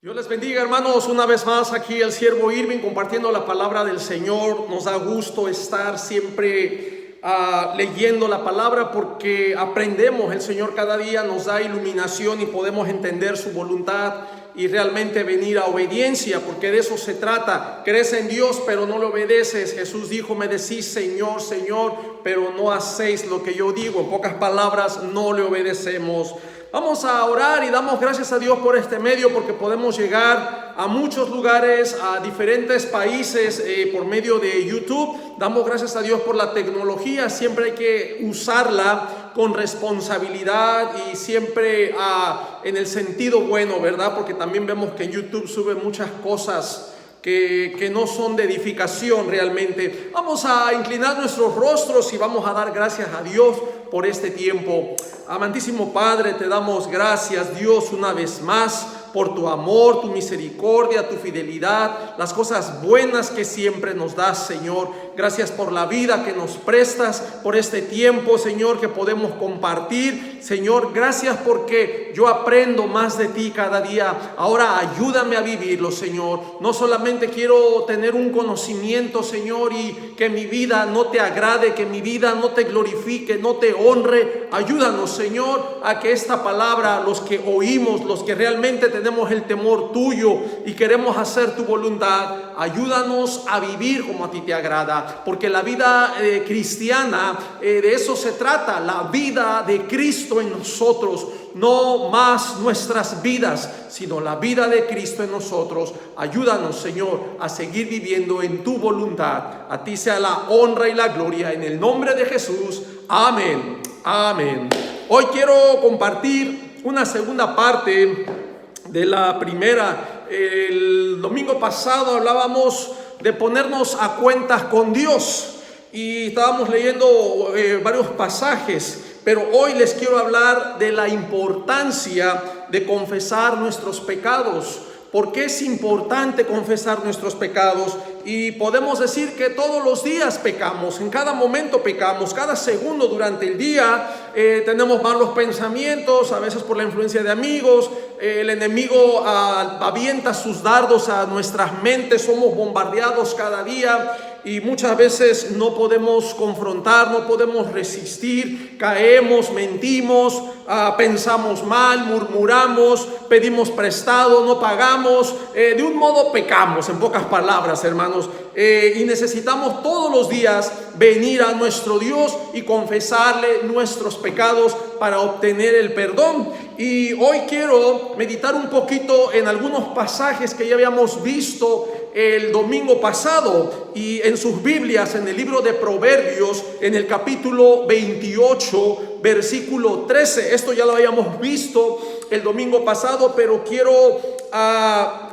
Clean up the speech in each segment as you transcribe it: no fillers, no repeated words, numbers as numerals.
Dios les bendiga, hermanos, una vez más aquí el siervo Irving compartiendo la palabra del Señor. Nos da gusto estar siempre leyendo la palabra porque aprendemos. El Señor cada día nos da iluminación y podemos entender su voluntad y realmente venir a obediencia, porque de eso se trata. Crees en Dios pero no le obedeces. Jesús dijo: me decís Señor, Señor, pero no hacéis lo que yo digo. En pocas palabras, no le obedecemos. Vamos a orar y damos gracias a Dios por este medio, porque podemos llegar a muchos lugares, a diferentes países por medio de YouTube. Damos gracias a Dios por la tecnología. Siempre hay que usarla con responsabilidad y siempre en el sentido bueno, ¿verdad? Porque también vemos que en YouTube sube muchas cosas que no son de edificación realmente. Vamos a inclinar nuestros rostros y vamos a dar gracias a Dios por este tiempo. Amantísimo Padre, te damos gracias, Dios, una vez más por tu amor, tu misericordia, tu fidelidad, las cosas buenas que siempre nos das, Señor. Gracias por la vida que nos prestas, por este tiempo, Señor, que podemos compartir. Señor, gracias porque yo aprendo más de ti cada día. Ahora ayúdame a vivirlo, Señor. No solamente quiero tener un conocimiento, Señor, y que mi vida no te agrade, que mi vida no te glorifique, no te honre. Ayúdanos, Señor, a que esta palabra, los que oímos, los que realmente tenemos el temor tuyo y queremos hacer tu voluntad, ayúdanos a vivir como a ti te agrada, porque la vida cristiana, de eso se trata, la vida de Cristo en nosotros, no más nuestras vidas, sino la vida de Cristo en nosotros. Ayúdanos, Señor, a seguir viviendo en tu voluntad. A ti sea la honra y la gloria, en el nombre de Jesús. Amén. Amén. Hoy quiero compartir una segunda parte de la primera. El domingo pasado hablábamos de ponernos a cuentas con Dios y estábamos leyendo varios pasajes, pero hoy les quiero hablar de la importancia de confesar nuestros pecados. ¿Por qué es importante confesar nuestros pecados? Y podemos decir que todos los días pecamos, en cada momento pecamos, cada segundo durante el día tenemos malos pensamientos, a veces por la influencia de amigos. El enemigo avienta sus dardos a nuestras mentes, somos bombardeados cada día y muchas veces no podemos confrontar, no podemos resistir, caemos, mentimos, pensamos mal, murmuramos, pedimos prestado, no pagamos, de un modo pecamos, en pocas palabras, hermanos, y necesitamos todos los días venir a nuestro Dios y confesarle nuestros pecados para obtener el perdón. Y hoy quiero meditar un poquito en algunos pasajes que ya habíamos visto el domingo pasado, y en sus Biblias, en el libro de Proverbios, en el capítulo 28, versículo 13. Esto ya lo habíamos visto el domingo pasado, pero quiero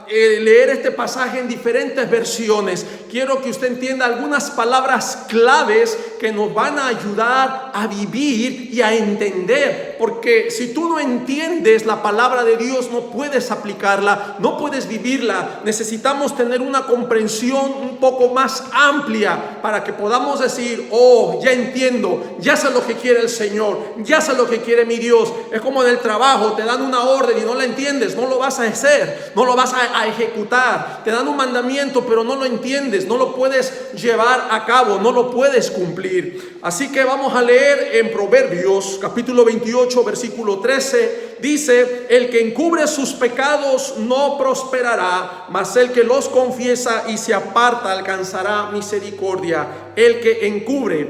leer este pasaje en diferentes versiones. Quiero que usted entienda algunas palabras claves que nos van a ayudar a vivir y a entender, porque si tú no entiendes la palabra de Dios, no puedes aplicarla, no puedes vivirla. Necesitamos tener una comprensión un poco más amplia para que podamos decir: oh, ya entiendo, ya sé lo que quiere el Señor, ya sé lo que quiere mi Dios. Es como en el trabajo, te dan una orden y no la entiendes, no lo vas a hacer, no lo vas a ejecutar. Te dan un mandamiento pero no lo entiendes, no lo puedes llevar a cabo, no lo puedes cumplir. Así que vamos a leer en Proverbios capítulo 28 versículo 13. Dice: el que encubre sus pecados no prosperará, mas el que los confiesa y se aparta alcanzará misericordia. El que encubre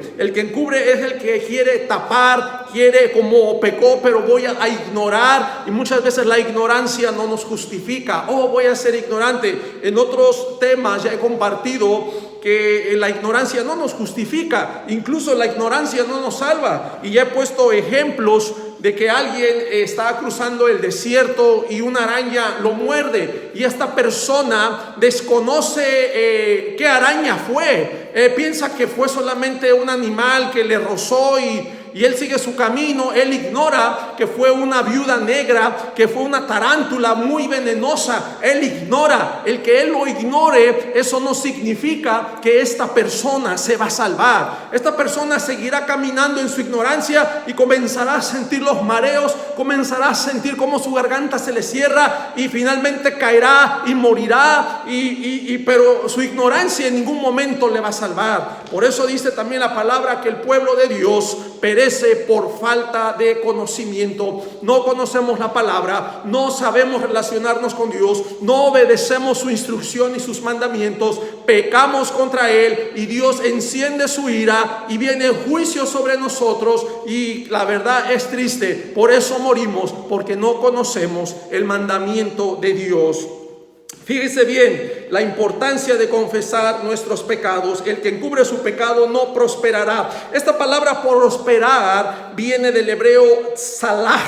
es el que quiere tapar, quiere, como pecó, pero voy a ignorar, y muchas veces la ignorancia no nos justifica. Oh, voy a ser ignorante. En otros temas ya he compartido que la ignorancia no nos justifica, incluso la ignorancia no nos salva, y ya he puesto ejemplos de que alguien está cruzando el desierto y una araña lo muerde, y esta persona desconoce qué araña fue, piensa que fue solamente un animal que le rozó y y él sigue su camino. Él ignora que fue una viuda negra, que fue una tarántula muy venenosa. Él ignora. El que él lo ignore, eso no significa que esta persona se va a salvar. Esta persona seguirá caminando en su ignorancia y comenzará a sentir los mareos, comenzará a sentir cómo su garganta se le cierra y finalmente caerá y morirá, pero su ignorancia en ningún momento le va a salvar. Por eso dice también la palabra que el pueblo de Dios perece por falta de conocimiento. No conocemos la palabra, no sabemos relacionarnos con Dios, no obedecemos su instrucción y sus mandamientos, pecamos contra Él y Dios enciende su ira y viene juicio sobre nosotros, y la verdad es triste. Por eso morimos, porque no conocemos el mandamiento de Dios. Fíjese bien la importancia de confesar nuestros pecados. El que encubre su pecado no prosperará. Esta palabra prosperar viene del hebreo salah,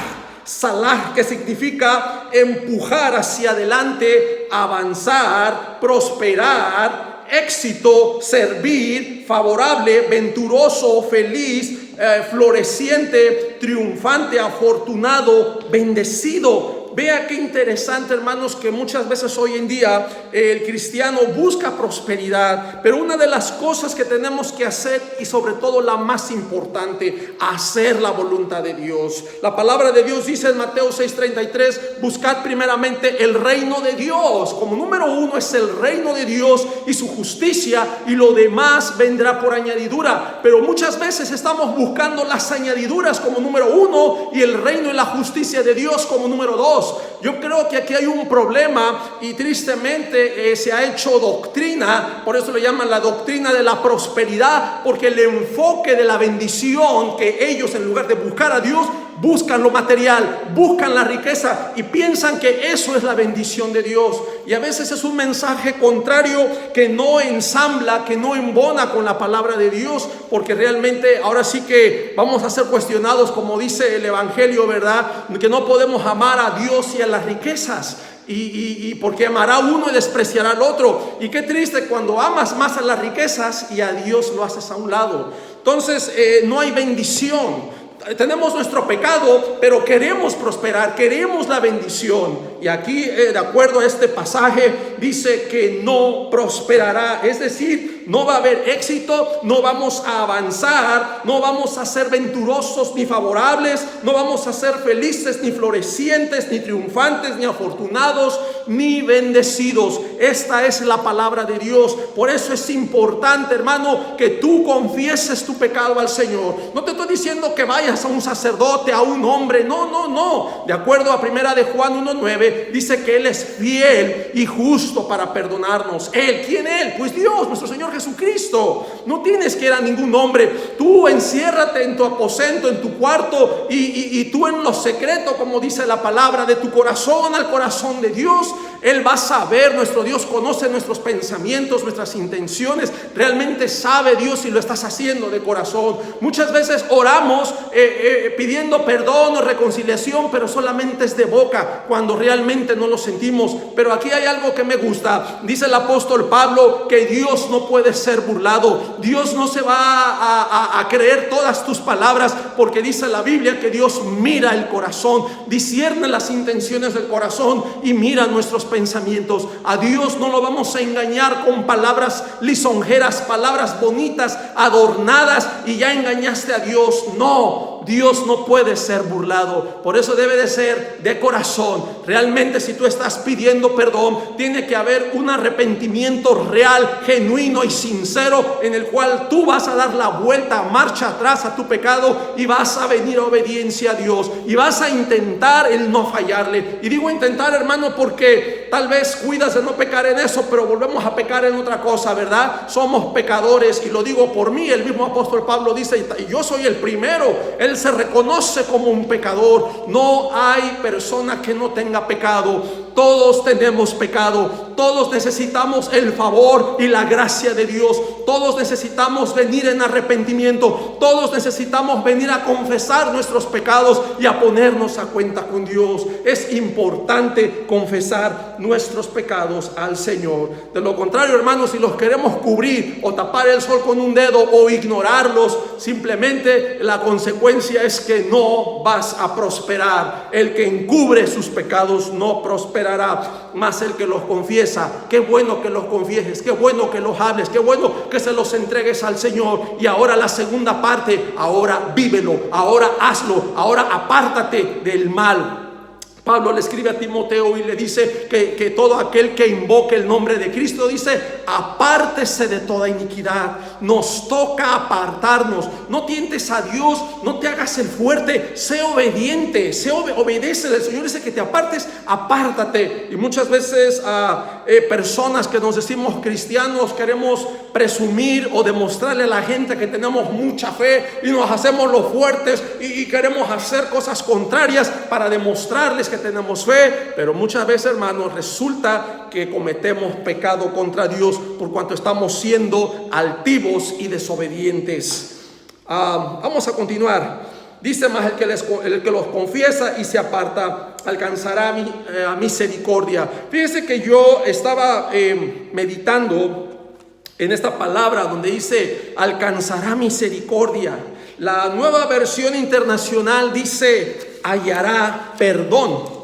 que significa empujar hacia adelante, avanzar, prosperar, éxito, servir, favorable, venturoso, feliz, floreciente, triunfante, afortunado, bendecido. Vea qué interesante, hermanos, que muchas veces hoy en día el cristiano busca prosperidad, pero una de las cosas que tenemos que hacer, y sobre todo la más importante, hacer la voluntad de Dios. La palabra de Dios dice en Mateo 6:33, buscad primeramente el reino de Dios. Como número uno es el reino de Dios y su justicia, y lo demás vendrá por añadidura. Pero muchas veces estamos buscando las añadiduras como número uno y el reino y la justicia de Dios como número dos. Yo creo que aquí hay un problema y tristemente se ha hecho doctrina. Por eso le llaman la doctrina de la prosperidad, porque el enfoque de la bendición, que ellos en lugar de buscar a Dios buscan lo material, buscan la riqueza y piensan que eso es la bendición de Dios. Y a veces es un mensaje contrario que no ensambla, que no embona con la palabra de Dios, porque realmente ahora sí que vamos a ser cuestionados, como dice el Evangelio, ¿verdad? Que no podemos amar a Dios y a las riquezas. Y porque amará uno y despreciará al otro. Y qué triste cuando amas más a las riquezas y a Dios lo haces a un lado. Entonces no hay bendición. Tenemos nuestro pecado, pero queremos prosperar, queremos la bendición. Y aquí, de acuerdo a este pasaje, dice que no prosperará. Es decir, no va a haber éxito, no vamos a avanzar, no vamos a ser venturosos ni favorables, no vamos a ser felices, ni florecientes, ni triunfantes, ni afortunados, ni bendecidos. Esta es la palabra de Dios. Por eso es importante, hermano, que tú confieses tu pecado al Señor. No te estoy diciendo que vayas a un sacerdote, a un hombre. No. De acuerdo a primera de Juan 1:9, dice que Él es fiel y justo para perdonarnos. ¿Él? ¿Quién Él? Pues Dios, nuestro Señor Jesucristo. No tienes que ir a ningún hombre. Tú enciérrate en tu aposento, en tu cuarto, y tú en lo secreto, como dice la palabra, de tu corazón al corazón de Dios. Él va a saber. Nuestro Dios conoce nuestros pensamientos, nuestras intenciones. Realmente sabe Dios si lo estás haciendo de corazón. Muchas veces oramos pidiendo perdón o reconciliación, pero solamente es de boca, cuando realmente no lo sentimos. Pero aquí hay algo que me gusta. Dice el apóstol Pablo que Dios no puede ser burlado. Dios no se va a creer todas tus palabras, porque dice la Biblia que Dios mira el corazón, discierne las intenciones del corazón y mira nuestros pensamientos. A Dios no lo vamos a engañar con palabras lisonjeras, palabras bonitas, adornadas, y ya engañaste a Dios. No, Dios no puede ser burlado. Por eso debe de ser de corazón. Realmente, si tú estás pidiendo perdón, tiene que haber un arrepentimiento real, genuino y sincero, en el cual tú vas a dar la vuelta, marcha atrás a tu pecado, y vas a venir a obediencia a Dios, y vas a intentar el no fallarle. Y digo intentar, hermano, porque tal vez cuidas de no pecar en eso, pero volvemos a pecar en otra cosa, ¿verdad? Somos pecadores, y lo digo por mí. El mismo apóstol Pablo dice, y yo soy el primero. Él se reconoce como un pecador. No hay persona que no tenga pecado. Todos tenemos pecado, todos necesitamos el favor y la gracia de Dios, todos necesitamos venir en arrepentimiento, todos necesitamos venir a confesar nuestros pecados y a ponernos a cuenta con Dios. Es importante confesar nuestros pecados al Señor. De lo contrario, hermanos, si los queremos cubrir o tapar el sol con un dedo o ignorarlos, simplemente la consecuencia es que no vas a prosperar. El que encubre sus pecados no prosperará, mas el que los confiesa, qué bueno que los confieses, qué bueno que los hables, qué bueno que se los entregues al Señor. Y ahora la segunda parte, ahora vívelo, ahora hazlo, ahora apártate del mal. Pablo le escribe a Timoteo y le dice que todo aquel que invoque el nombre de Cristo, dice, apártese de toda iniquidad. Nos toca apartarnos. No tientes a Dios, no te hagas el fuerte, sé obediente, obedece. El Señor dice que te apartes, apártate. Y muchas veces personas que nos decimos cristianos queremos presumir o demostrarle a la gente que tenemos mucha fe y nos hacemos los fuertes y queremos hacer cosas contrarias para demostrarles que tenemos fe, pero muchas veces, hermanos, resulta que cometemos pecado contra Dios por cuanto estamos siendo altivos y desobedientes. Vamos a continuar. Dice más, el que los confiesa y se aparta alcanzará misericordia. Fíjese que yo estaba meditando en esta palabra donde dice alcanzará misericordia. La Nueva Versión Internacional dice hallará perdón.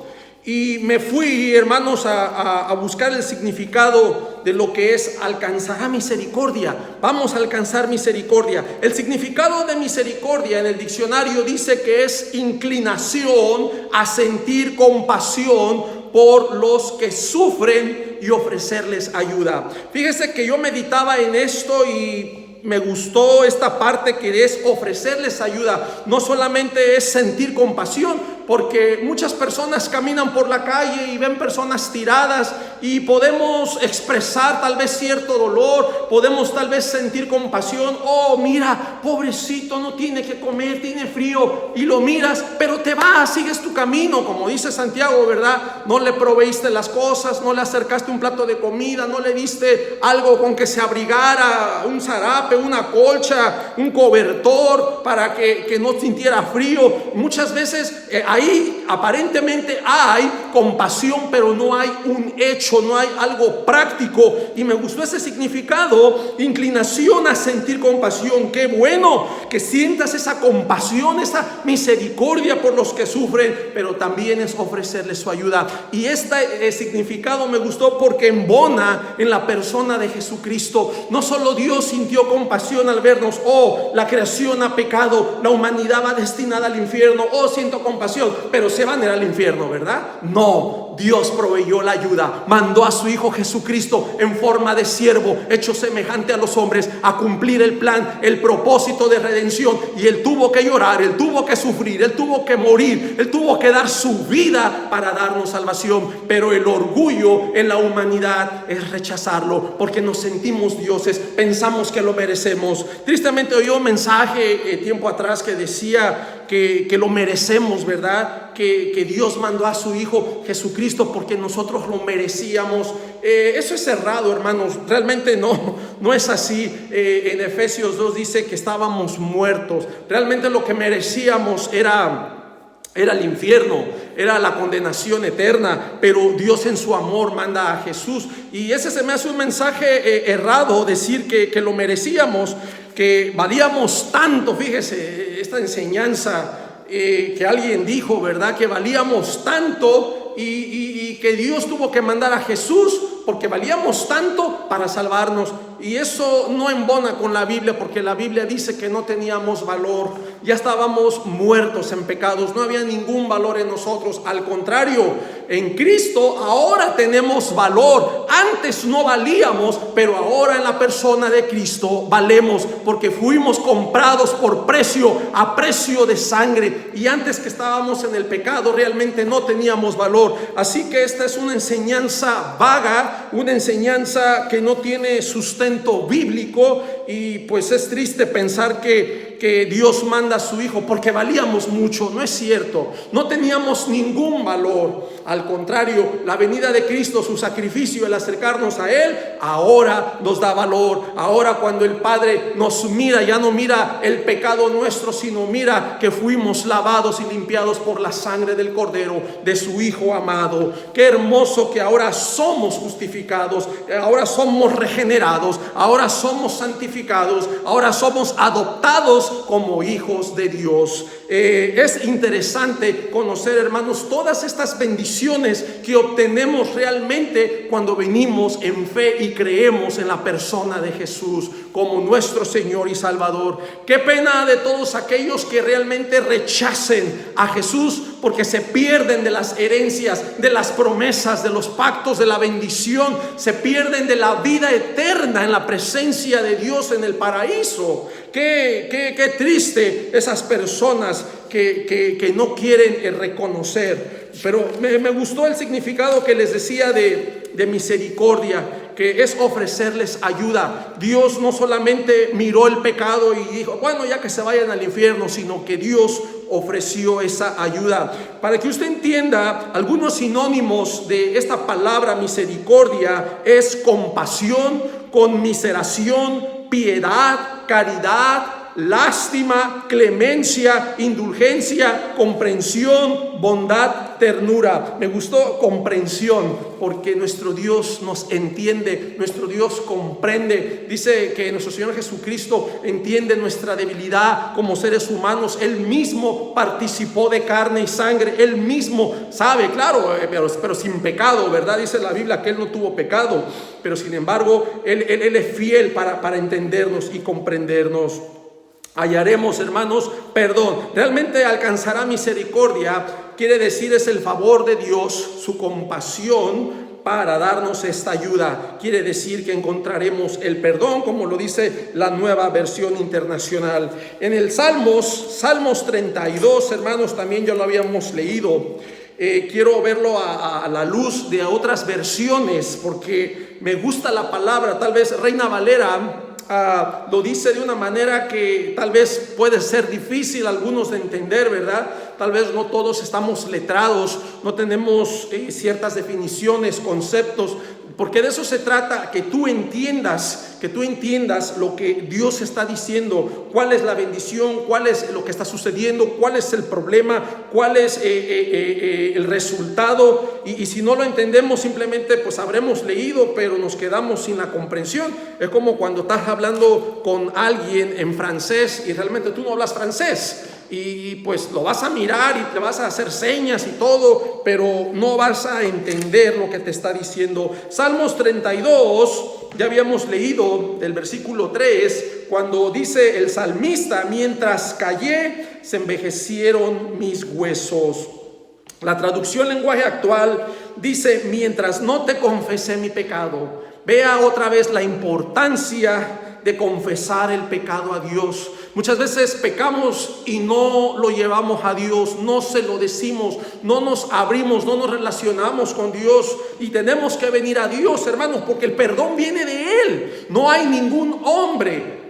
Y me fui, hermanos, a buscar el significado de lo que es alcanzará misericordia. Vamos a alcanzar misericordia. El significado de misericordia en el diccionario dice que es inclinación a sentir compasión por los que sufren y ofrecerles ayuda. Fíjese que yo meditaba en esto y me gustó esta parte que es ofrecerles ayuda. No solamente es sentir compasión, porque muchas personas caminan por la calle y ven personas tiradas y podemos expresar tal vez cierto dolor, podemos tal vez sentir compasión. Oh, mira, pobrecito, no tiene que comer, tiene frío, y lo miras, pero te vas, sigues tu camino, como dice Santiago, ¿verdad? No le proveíste las cosas, no le acercaste un plato de comida, no le diste algo con que se abrigara, un zarape, una colcha, un cobertor para que no sintiera frío. Muchas veces ahí aparentemente hay compasión, pero no hay un hecho, no hay algo práctico. Y me gustó ese significado, inclinación a sentir compasión. Qué bueno que sientas esa compasión, esa misericordia por los que sufren, pero también es ofrecerles su ayuda. Y este significado me gustó porque embona en la persona de Jesucristo. No solo Dios sintió compasión al vernos, oh, la creación ha pecado, la humanidad va destinada al infierno, oh, siento compasión, pero se van a ir al infierno, ¿verdad? No, Dios proveyó la ayuda, mandó a su Hijo Jesucristo en forma de siervo, hecho semejante a los hombres, a cumplir el plan, el propósito de redención. Y Él tuvo que llorar, Él tuvo que sufrir, Él tuvo que morir, Él tuvo que dar su vida para darnos salvación. Pero el orgullo en la humanidad es rechazarlo, porque nos sentimos dioses, pensamos que lo merecemos. Tristemente oí un mensaje tiempo atrás que decía que lo merecemos, ¿verdad? Que Dios mandó a su Hijo Jesucristo porque nosotros lo merecíamos. Eso es errado, hermanos. Realmente no es así. En Efesios 2 dice que estábamos muertos. Realmente lo que merecíamos era el infierno, era la condenación eterna, pero Dios en su amor manda a Jesús. Y ese se me hace un mensaje errado, decir que lo merecíamos, que valíamos tanto. Fíjese, esta enseñanza que alguien dijo, ¿verdad? Que valíamos tanto y que Dios tuvo que mandar a Jesús porque valíamos tanto para salvarnos. Y eso no embona con la Biblia, porque la Biblia dice que no teníamos valor, ya estábamos muertos en pecados, no había ningún valor en nosotros. Al contrario, en Cristo ahora tenemos valor. Antes no valíamos, pero ahora en la persona de Cristo valemos, porque fuimos comprados por precio, a precio de sangre. Y antes que estábamos en el pecado realmente no teníamos valor. Así que esta es una enseñanza vaga, una enseñanza que no tiene sustento bíblico, y pues es triste pensar que que Dios manda a su Hijo porque valíamos mucho. No es cierto, no teníamos ningún valor. Al contrario, la venida de Cristo, su sacrificio, el acercarnos a Él, ahora nos da valor. Ahora cuando el Padre nos mira, ya no mira el pecado nuestro, sino mira que fuimos lavados y limpiados por la sangre del Cordero, de su Hijo amado. Qué hermoso que ahora somos justificados, ahora somos regenerados, ahora somos santificados, ahora somos adoptados como hijos de Dios. Es interesante conocer, hermanos, todas estas bendiciones que obtenemos realmente cuando venimos en fe y creemos en la persona de Jesús como nuestro Señor y Salvador. Qué pena de todos aquellos que realmente rechacen a Jesús porque se pierden de las herencias, de las promesas, de los pactos, de la bendición, se pierden de la vida eterna en la presencia de Dios en el paraíso. Qué triste esas personas que no quieren reconocer. Pero me gustó el significado que les decía de misericordia, que es ofrecerles ayuda. Dios no solamente miró el pecado y dijo, bueno, ya que se vayan al infierno, sino que Dios ofreció esa ayuda. Para que usted entienda, algunos sinónimos de esta palabra misericordia es compasión, conmiseración, piedad, caridad, lástima, clemencia, indulgencia, comprensión, bondad, ternura. Me gustó comprensión porque nuestro Dios nos entiende, nuestro Dios comprende. Dice que nuestro Señor Jesucristo entiende nuestra debilidad como seres humanos. Él mismo participó de carne y sangre, Él mismo sabe, claro, pero sin pecado, ¿verdad? Dice la Biblia que Él no tuvo pecado, pero sin embargo Él es fiel para entendernos y comprendernos. Hallaremos, hermanos, perdón. Realmente alcanzará misericordia. Quiere decir, es el favor de Dios, su compasión para darnos esta ayuda. Quiere decir que encontraremos el perdón, como lo dice la Nueva Versión Internacional. En el Salmos 32, hermanos, también ya lo habíamos leído. Quiero verlo a la luz de otras versiones porque me gusta la palabra. Tal vez Reina Valera lo dice de una manera que tal vez puede ser difícil a algunos de entender, ¿verdad? Tal vez no todos estamos letrados, no tenemos ciertas definiciones, conceptos, porque de eso se trata, que tú entiendas lo que Dios está diciendo, cuál es la bendición, cuál es lo que está sucediendo, cuál es el problema, cuál es el resultado. Y si no lo entendemos, simplemente pues habremos leído, pero nos quedamos sin la comprensión. Es como cuando estás hablando con alguien en francés y realmente tú no hablas francés. Y pues lo vas a mirar y te vas a hacer señas y todo, pero no vas a entender lo que te está diciendo. Salmos 32, ya habíamos leído del versículo 3, cuando dice el salmista, mientras callé, se envejecieron mis huesos. La traducción lenguaje actual dice, mientras no te confesé mi pecado. Vea otra vez la importancia de confesar el pecado a Dios. Muchas veces pecamos y no lo llevamos a Dios, no se lo decimos, no nos abrimos, no nos relacionamos con Dios, y tenemos que venir a Dios, hermanos, porque el perdón viene de Él. No hay ningún hombre,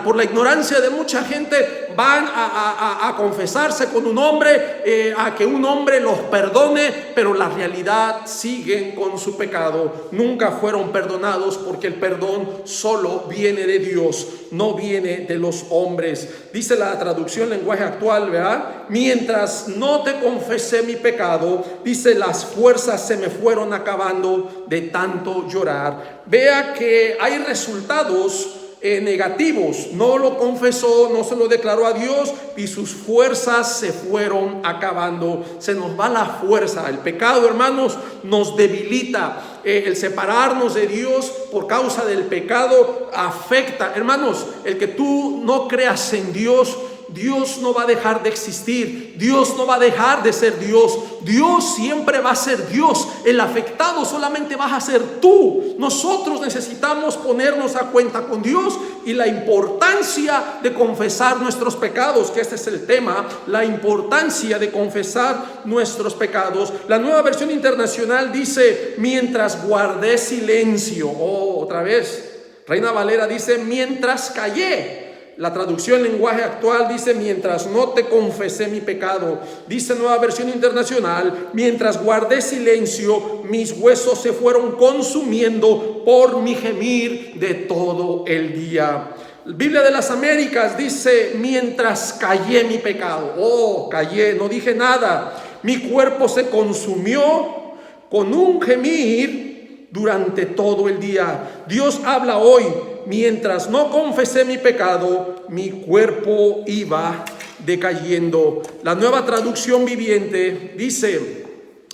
por la ignorancia de mucha gente, van a confesarse con un hombre, a que un hombre los perdone, pero la realidad siguen con su pecado. Nunca fueron perdonados porque el perdón solo viene de Dios, no viene de los hombres. Dice la traducción lenguaje actual, ¿verdad? Mientras no te confesé mi pecado, dice, las fuerzas se me fueron acabando de tanto llorar. Vea que hay resultados negativos. No lo confesó, no se lo declaró a Dios y sus fuerzas se fueron acabando. Se nos va la fuerza. El pecado, hermanos, nos debilita. El separarnos de Dios por causa del pecado afecta. Hermanos, el que tú no creas en Dios, Dios no va a dejar de existir. Dios no va a dejar de ser Dios. Dios siempre va a ser Dios. El afectado solamente vas a ser tú. Nosotros necesitamos ponernos a cuenta con Dios, y la importancia de confesar nuestros pecados, que este es el tema, la importancia de confesar nuestros pecados. La Nueva Versión Internacional dice, mientras guardé silencio. Otra vez, Reina Valera dice, mientras callé. La traducción lenguaje actual dice: mientras no te confesé mi pecado. Dice Nueva Versión Internacional: mientras guardé silencio, mis huesos se fueron consumiendo por mi gemir de todo el día. Biblia de las Américas dice: mientras callé mi pecado. Oh, callé, no dije nada. Mi cuerpo se consumió con un gemir durante todo el día. Dios habla hoy: mientras no confesé mi pecado, mi cuerpo iba decayendo. La Nueva Traducción Viviente dice: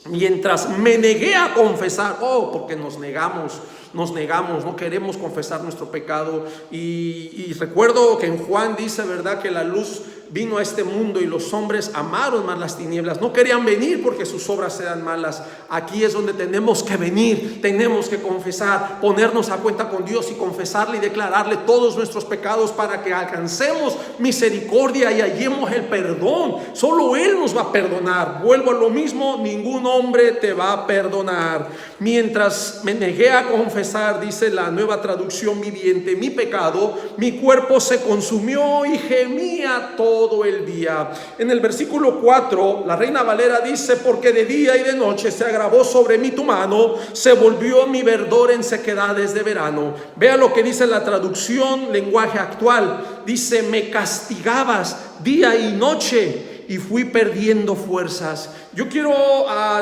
mientras me negué a confesar. Oh, porque nos negamos, no queremos confesar nuestro pecado. Y recuerdo que en Juan dice, ¿verdad?, que la luz vino a este mundo y los hombres amaron más las tinieblas. No querían venir porque sus obras eran malas. Aquí es donde tenemos que venir, tenemos que confesar, ponernos a cuenta con Dios y confesarle y declararle todos nuestros pecados para que alcancemos misericordia y hallemos el perdón. Solo Él nos va a perdonar. Vuelvo a lo mismo: ningún hombre te va a perdonar. Mientras me negué a confesar, dice la Nueva Traducción Viviente, mi pecado, mi cuerpo se consumió y gemía todo el día. En el versículo 4, la Reina Valera dice: porque de día y de noche se agravó sobre mí tu mano, se volvió mi verdor en sequedades de verano. Vea lo que dice la traducción lenguaje actual. Dice: me castigabas día y noche y fui perdiendo fuerzas. Yo quiero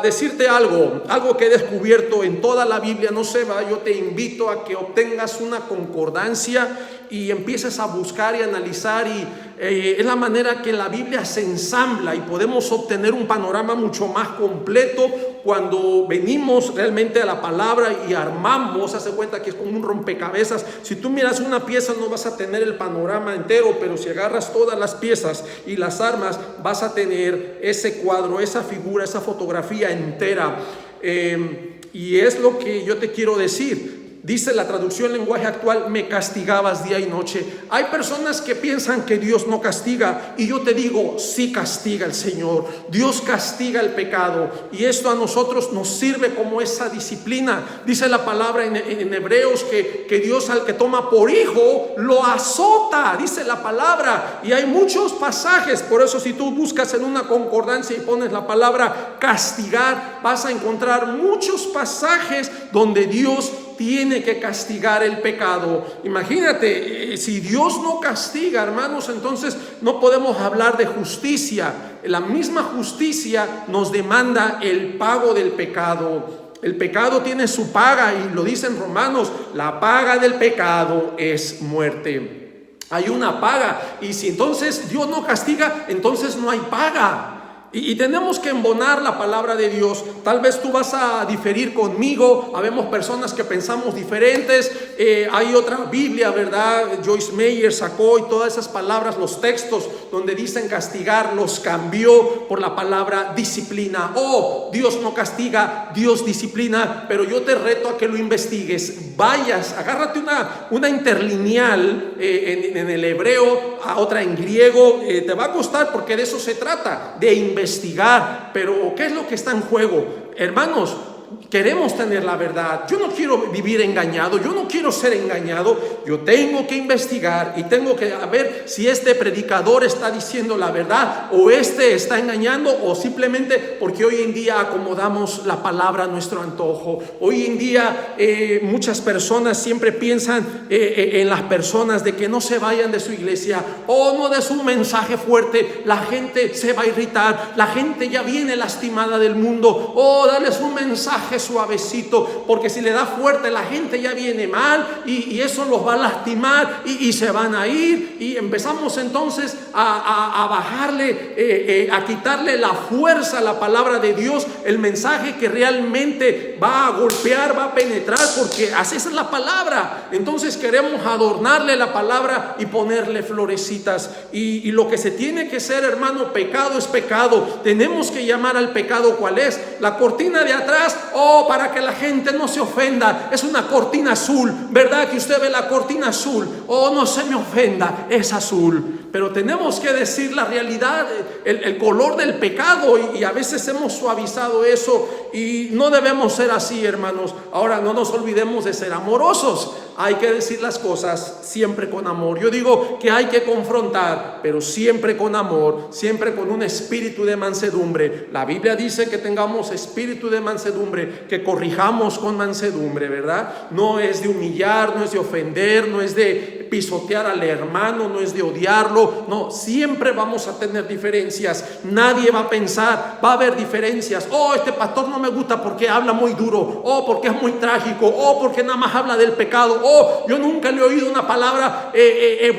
decirte algo que he descubierto en toda la Biblia. No se va, yo te invito a que obtengas una concordancia y empieces a buscar y analizar, y es la manera que la Biblia se ensambla y podemos obtener un panorama mucho más completo cuando venimos realmente a la palabra y armamos. Hace cuenta que es como un rompecabezas. Si tú miras una pieza no vas a tener el panorama entero, pero si agarras todas las piezas y las armas, vas a tener ese cuadro, esa figura, esa fotografía entera. Y es lo que yo te quiero decir. Dice la traducción lenguaje actual: me castigabas día y noche. Hay personas que piensan que Dios no castiga, y yo te digo: sí castiga el Señor. Dios castiga el pecado, y esto a nosotros nos sirve como esa disciplina. Dice la palabra en Hebreos que Dios al que toma por hijo lo azota, dice la palabra. Y hay muchos pasajes. Por eso, si tú buscas en una concordancia y pones la palabra castigar, vas a encontrar muchos pasajes donde Dios tiene que castigar el pecado. Imagínate, si Dios no castiga, hermanos, entonces no podemos hablar de justicia. La misma justicia nos demanda el pago del pecado. El pecado tiene su paga, y lo dice en Romanos: la paga del pecado es muerte. Hay una paga, y si entonces Dios no castiga, entonces no hay paga. Y tenemos que embonar la palabra de Dios. Tal vez tú vas a diferir conmigo. Habemos personas que pensamos diferentes. Hay otra Biblia, ¿verdad? Joyce Meyer sacó, y todas esas palabras, los textos donde dicen castigar, los cambió por la palabra disciplina. Oh, Dios no castiga, Dios disciplina. Pero yo te reto a que lo investigues. Vayas, agárrate una interlineal en el hebreo, a otra en griego. Te va a costar, porque de eso se trata, de investigar. Pero ¿qué es lo que está en juego? Hermanos, queremos tener la verdad. Yo no quiero vivir engañado, yo no quiero ser engañado. Yo tengo que investigar y tengo que ver si este predicador está diciendo la verdad, o este está engañando, o simplemente porque hoy en día acomodamos la palabra a nuestro antojo. Hoy en día muchas personas siempre piensan en las personas de que no se vayan de su iglesia, o no des un mensaje fuerte, la gente se va a irritar, la gente ya viene lastimada del mundo. O dales un mensaje suavecito, porque si le da fuerte la gente ya viene mal, y eso los va a lastimar, y se van a ir, y empezamos entonces a bajarle, a quitarle la fuerza a la palabra de Dios, el mensaje que realmente va a golpear, va a penetrar, porque así es la palabra. Entonces queremos adornarle la palabra y ponerle florecitas, y lo que se tiene que ser, hermano, pecado es pecado. Tenemos que llamar al pecado cuál es. La cortina de atrás, para que la gente no se ofenda, es una cortina azul, ¿verdad? Que usted ve la cortina azul, no se me ofenda, es azul. Pero tenemos que decir la realidad, el color del pecado, y a veces hemos suavizado eso, y no debemos ser así, hermanos. Ahora, no nos olvidemos de ser amorosos. hay que decir las cosas siempre con amor. Yo digo que hay que confrontar, pero siempre con amor, siempre con un espíritu de mansedumbre. La Biblia dice que tengamos espíritu de mansedumbre, que corrijamos con mansedumbre, ¿verdad? No es de humillar, no es de ofender, no es de pisotear al hermano, no es de odiarlo. No, siempre vamos a tener diferencias. Nadie va a pensar, va a haber diferencias. Oh, este pastor no me gusta porque habla muy duro. Oh, porque es muy trágico. Oh, porque nada más habla del pecado. Oh, yo nunca le he oído una palabra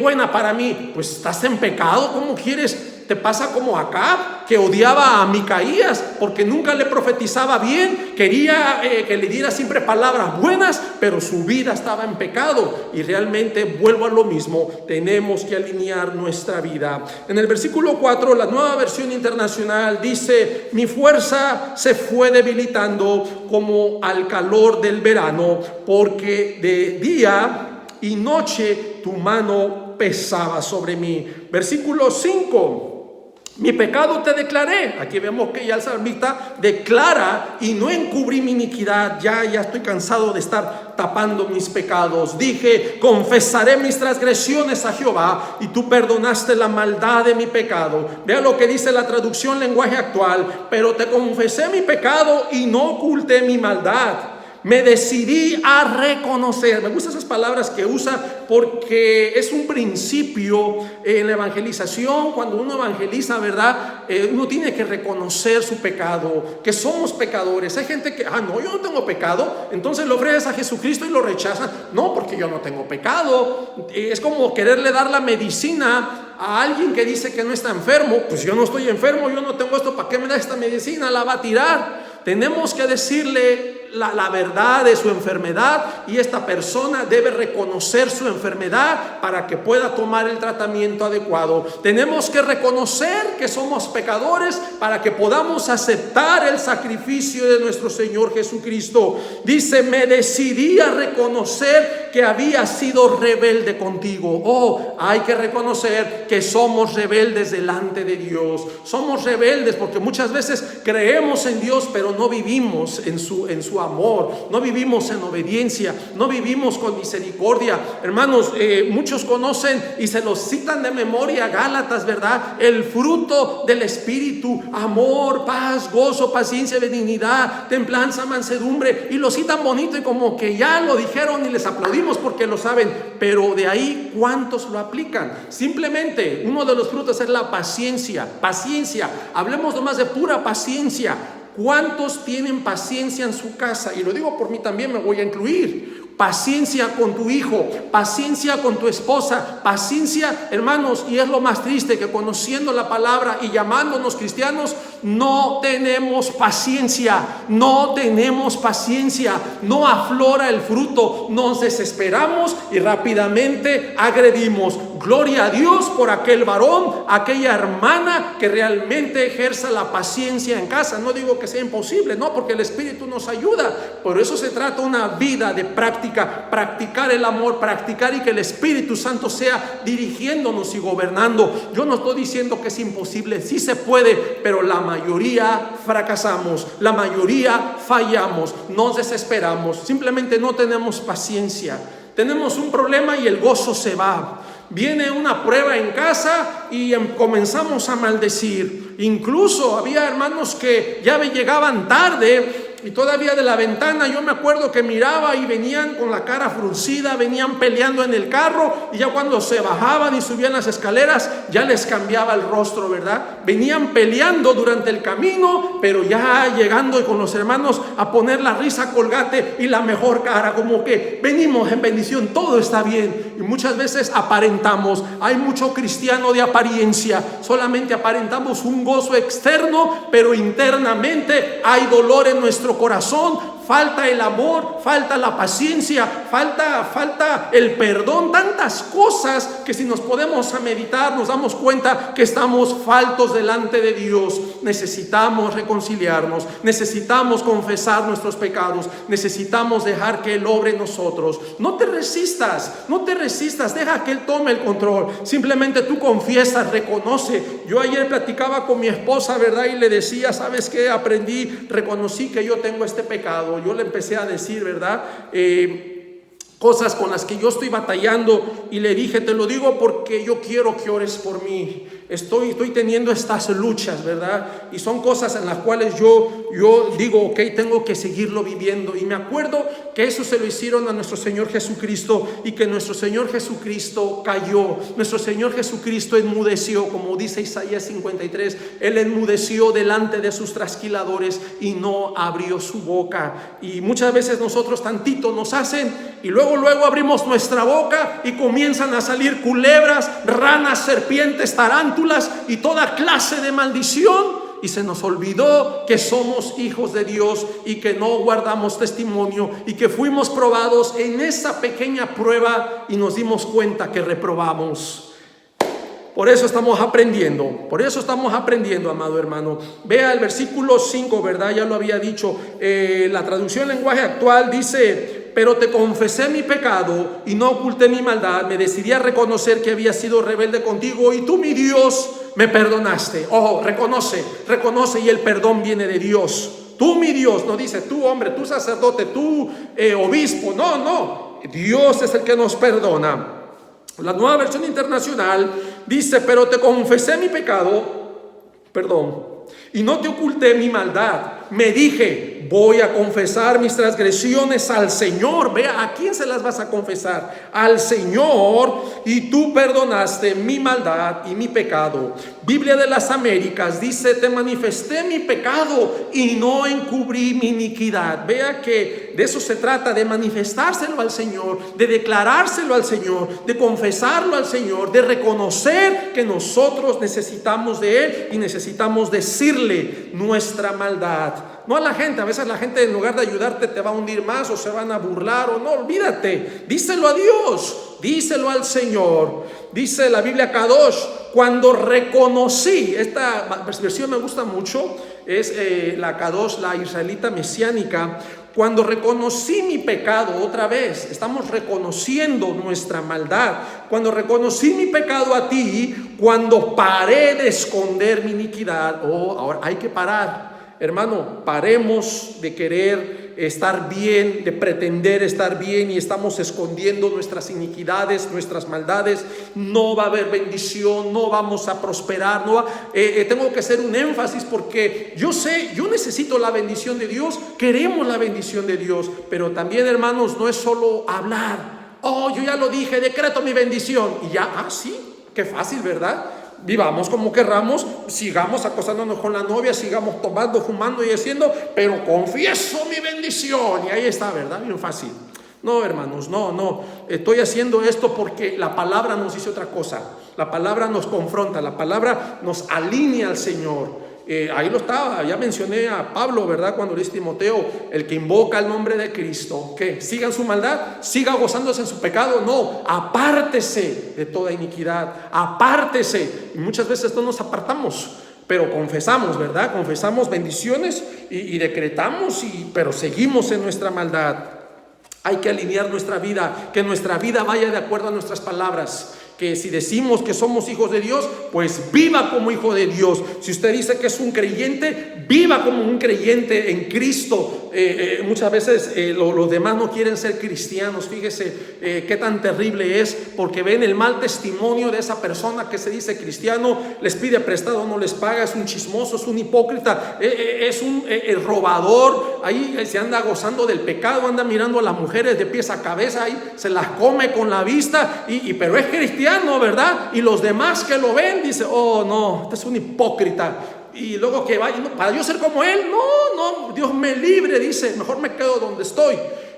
buena para mí. Pues estás en pecado. ¿Cómo quieres? Te pasa como Acab, que odiaba a Micaías porque nunca le profetizaba bien, quería que le diera siempre palabras buenas, pero su vida estaba en pecado. Y realmente vuelvo a lo mismo, tenemos que alinear nuestra vida. En el versículo 4, la Nueva Versión Internacional dice: mi fuerza se fue debilitando como al calor del verano, porque de día y noche tu mano pesaba sobre mí. Versículo 5: mi pecado te declaré. Aquí vemos que ya el salmista declara: y no encubrí mi iniquidad. Ya estoy cansado de estar tapando mis pecados. Dije: confesaré mis transgresiones a Jehová, y tú perdonaste la maldad de mi pecado. Vea lo que dice la traducción lenguaje actual: pero te confesé mi pecado y no oculté mi maldad. Me decidí a reconocer. Me gustan esas palabras que usa porque es un principio en la evangelización. Cuando uno evangeliza, ¿verdad? Uno tiene que reconocer su pecado, que somos pecadores. Hay gente que, no, yo no tengo pecado, entonces le ofreces a Jesucristo y lo rechazan. No, porque yo no tengo pecado. Es como quererle dar la medicina a alguien que dice que no está enfermo. Pues yo no estoy enfermo, yo no tengo esto, ¿para qué me da esta medicina? La va a tirar. Tenemos que decirle la verdad de su enfermedad, y esta persona debe reconocer su enfermedad para que pueda tomar el tratamiento adecuado. Tenemos que reconocer que somos pecadores para que podamos aceptar el sacrificio de nuestro Señor Jesucristo. Dice: me decidí a reconocer que había sido rebelde contigo. Oh, hay que reconocer que somos rebeldes delante de Dios. Somos rebeldes porque muchas veces creemos en Dios, pero no vivimos en su amor, no vivimos en obediencia, no vivimos con misericordia. Hermanos, muchos conocen y se los citan de memoria Gálatas, ¿verdad? El fruto del Espíritu: amor, paz, gozo, paciencia, benignidad, templanza, mansedumbre, y lo citan bonito y como que ya lo dijeron y les aplaudimos porque lo saben, pero de ahí ¿cuántos lo aplican? Simplemente uno de los frutos es la paciencia. Hablemos nomás de pura paciencia. ¿Cuántos tienen paciencia en su casa? Y lo digo por mí también, me voy a incluir. Paciencia con tu hijo, paciencia con tu esposa, paciencia, hermanos. Y es lo más triste, que conociendo la palabra y llamándonos cristianos, no tenemos paciencia, no aflora el fruto, nos desesperamos y rápidamente agredimos. Gloria a Dios por aquel varón, aquella hermana que realmente ejerza la paciencia en casa. No digo que sea imposible, no, porque el Espíritu nos ayuda. Por eso se trata una vida de práctica, practicar el amor, practicar, y que el Espíritu Santo sea dirigiéndonos y gobernando. Yo no estoy diciendo que es imposible, sí se puede, pero la mayoría fracasamos, la mayoría fallamos, nos desesperamos, simplemente no tenemos paciencia. Tenemos un problema y el gozo se va. Viene una prueba en casa y comenzamos a maldecir. Incluso había hermanos que ya llegaban tarde y todavía de la ventana yo me acuerdo que miraba y venían con la cara fruncida, venían peleando en el carro, y ya cuando se bajaban y subían las escaleras ya les cambiaba el rostro, ¿verdad? Venían peleando durante el camino, pero ya llegando con los hermanos a poner la risa colgate y la mejor cara, como que venimos en bendición, todo está bien. Y muchas veces aparentamos, hay mucho cristiano de apariencia, solamente aparentamos un gozo externo, pero internamente hay dolor en nuestro corazón. Falta el amor, falta la paciencia, falta el perdón, tantas cosas que si nos podemos a meditar nos damos cuenta que estamos faltos delante de Dios. Necesitamos reconciliarnos, necesitamos confesar nuestros pecados, necesitamos dejar que Él obre en nosotros. No te resistas, deja que Él tome el control. Simplemente tú confiesas, reconoce. Yo ayer platicaba con mi esposa, ¿verdad? Y le decía: ¿sabes qué? Reconocí que yo tengo este pecado. Yo le empecé a decir, ¿verdad? cosas con las que yo estoy batallando, y le dije, te lo digo porque yo quiero que ores por mí. Estoy teniendo estas luchas, ¿verdad? Y son cosas en las cuales yo digo, ok, tengo que seguirlo viviendo. Y me acuerdo que eso se lo hicieron a nuestro Señor Jesucristo, y que nuestro Señor Jesucristo cayó. Nuestro Señor Jesucristo enmudeció, como dice Isaías 53. Él enmudeció delante de sus trasquiladores y no abrió su boca. Y muchas veces nosotros tantito nos hacen, y luego abrimos nuestra boca y comienzan a salir culebras, ranas, serpientes, tarántulas y toda clase de maldición, y se nos olvidó que somos hijos de Dios y que no guardamos testimonio, y que fuimos probados en esa pequeña prueba y nos dimos cuenta que reprobamos. Por eso estamos aprendiendo, amado hermano. Vea el versículo 5, ¿verdad? Ya lo había dicho. La traducción lenguaje actual dice: pero te confesé mi pecado y no oculté mi maldad. Me decidí a reconocer que había sido rebelde contigo, y tú, mi Dios, me perdonaste. Ojo, reconoce, y el perdón viene de Dios. Tú, mi Dios, no dice tú, hombre, tú, sacerdote, tú, obispo. No, Dios es el que nos perdona. La Nueva Versión Internacional dice: pero te confesé mi pecado, y no te oculté mi maldad. Me dije, voy a confesar mis transgresiones al Señor. Vea, ¿a quién se las vas a confesar? Al Señor, y tú perdonaste mi maldad y mi pecado. Biblia de las Américas dice: te manifesté mi pecado y no encubrí mi iniquidad. Vea que de eso se trata, de manifestárselo al Señor, de declarárselo al Señor, de confesarlo al Señor, de reconocer que nosotros necesitamos de Él y necesitamos decirle nuestra maldad. No a la gente. A veces la gente, en lugar de ayudarte, te va a hundir más, o se van a burlar, o no. Olvídate, díselo a Dios, díselo al Señor. Dice la Biblia Kadosh: cuando reconocí, esta versión me gusta mucho, es la Kadosh, la israelita mesiánica. Cuando reconocí mi pecado, otra vez, estamos reconociendo nuestra maldad. Cuando reconocí mi pecado a ti, cuando paré de esconder mi iniquidad. Ahora hay que parar. Hermano, paremos de querer estar bien, de pretender estar bien, y estamos escondiendo nuestras iniquidades, nuestras maldades. No va a haber bendición, no vamos a prosperar. Tengo que hacer un énfasis, porque yo sé, yo necesito la bendición de Dios, queremos la bendición de Dios, pero también, hermanos, no es solo hablar. Yo ya lo dije, decreto mi bendición, y ya, sí, qué fácil, ¿verdad? Vivamos como querramos, sigamos acostándonos con la novia, sigamos tomando, fumando y haciendo, pero confieso mi bendición, y ahí está, ¿verdad? Bien fácil. No, hermanos, no. Estoy haciendo esto porque la palabra nos dice otra cosa. La palabra nos confronta, la palabra nos alinea al Señor. Ahí lo estaba, ya mencioné a Pablo, ¿verdad? Cuando le dice Timoteo: el que invoca el nombre de Cristo, ¿qué? ¿Siga en su maldad? ¿Siga gozándose en su pecado? No, apártese de toda iniquidad, apártese. Y muchas veces no nos apartamos, pero confesamos, ¿verdad? Confesamos bendiciones y decretamos, pero seguimos en nuestra maldad. Hay que alinear nuestra vida, que nuestra vida vaya de acuerdo a nuestras palabras. Que si decimos que somos hijos de Dios, pues viva como hijo de Dios. Si usted dice que es un creyente, viva como un creyente en Cristo. Muchas veces los demás no quieren ser cristianos. Fíjese qué tan terrible es, porque ven el mal testimonio de esa persona que se dice cristiano, les pide prestado, no les paga, es un chismoso, es un hipócrita, es un robador. Ahí se anda gozando del pecado, anda mirando a las mujeres de pies a cabeza, ahí se las come con la vista, pero es cristiano, ¿verdad? Y los demás que lo ven dicen: no, este es un hipócrita. Y luego que vaya, para yo ser como él, no, Dios me libre, dice, mejor me quedo donde estoy.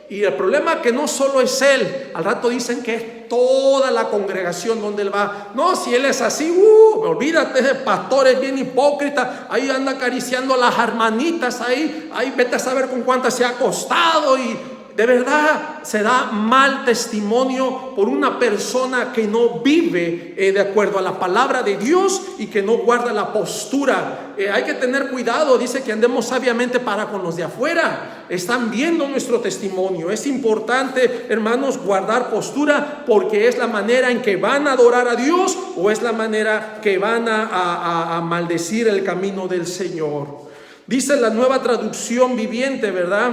Y el problema es que no solo es él, al rato dicen que es toda la congregación donde él va. No, si él es así, olvídate, ese pastor es bien hipócrita, ahí anda acariciando a las hermanitas, ahí vete a saber con cuántas se ha acostado. Y de verdad se da mal testimonio por una persona que no vive de acuerdo a la palabra de Dios y que no guarda la postura. Hay que tener cuidado, dice que andemos sabiamente para con los de afuera. Están viendo nuestro testimonio. Es importante, hermanos, guardar postura, porque es la manera en que van a adorar a Dios, o es la manera que van a maldecir el camino del Señor. Dice la Nueva Traducción Viviente, ¿verdad?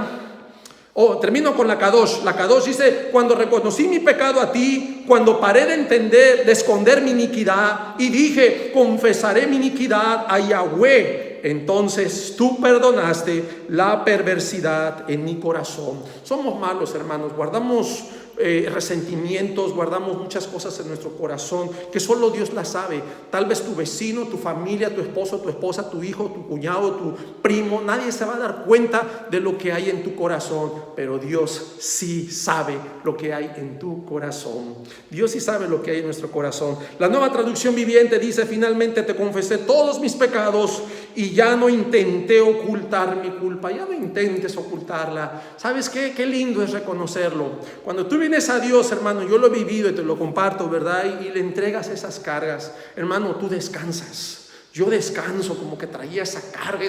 Termino con la Kadosh. La Kadosh dice: cuando reconocí mi pecado a ti, cuando paré de esconder mi iniquidad y dije: confesaré mi iniquidad a Yahweh, entonces tú perdonaste la perversidad en mi corazón. Somos malos, hermanos, guardamos resentimientos, guardamos muchas cosas en nuestro corazón que solo Dios las sabe. Tal vez tu vecino, tu familia, tu esposo, tu esposa, tu hijo, tu cuñado, tu primo, nadie se va a dar cuenta de lo que hay en tu corazón, pero Dios sí sabe lo que hay en tu corazón. Dios sí sabe lo que hay en nuestro corazón. La Nueva Traducción Viviente dice: finalmente te confesé todos mis pecados y ya no intenté ocultar mi culpa. Ya no intentes ocultarla. ¿Sabes qué? Qué lindo es reconocerlo. Cuando tú vienes a Dios, hermano, yo lo he vivido y te lo comparto, ¿verdad? Y le entregas esas cargas, hermano, tú descansas. Yo descanso, como que traía esa carga,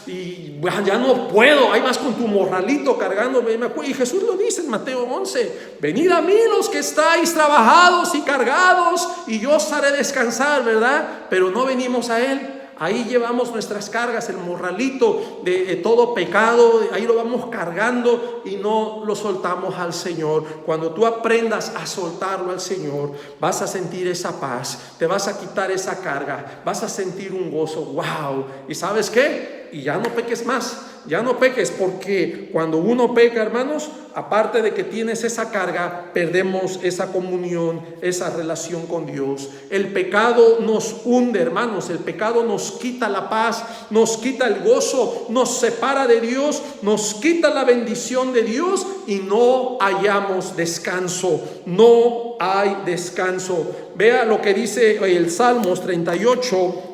y bueno, ya no puedo. Ahí vas con tu morralito cargándome. Y Jesús lo dice en Mateo 11: venid a mí los que estáis trabajados y cargados, y yo os haré descansar, ¿verdad? Pero no venimos a Él. Ahí llevamos nuestras cargas, el morralito de todo pecado, ahí lo vamos cargando y no lo soltamos al Señor. Cuando tú aprendas a soltarlo al Señor, vas a sentir esa paz, te vas a quitar esa carga, vas a sentir un gozo. ¡Wow! ¿Y sabes qué? Y ya no peques más, ya no peques, porque cuando uno peca, hermanos, aparte de que tienes esa carga, perdemos esa comunión, esa relación con Dios. El pecado nos hunde, hermanos. El pecado nos quita la paz, nos quita el gozo, nos separa de Dios, nos quita la bendición de Dios y no hallamos descanso. No hay descanso. Vea lo que dice el Salmos 38.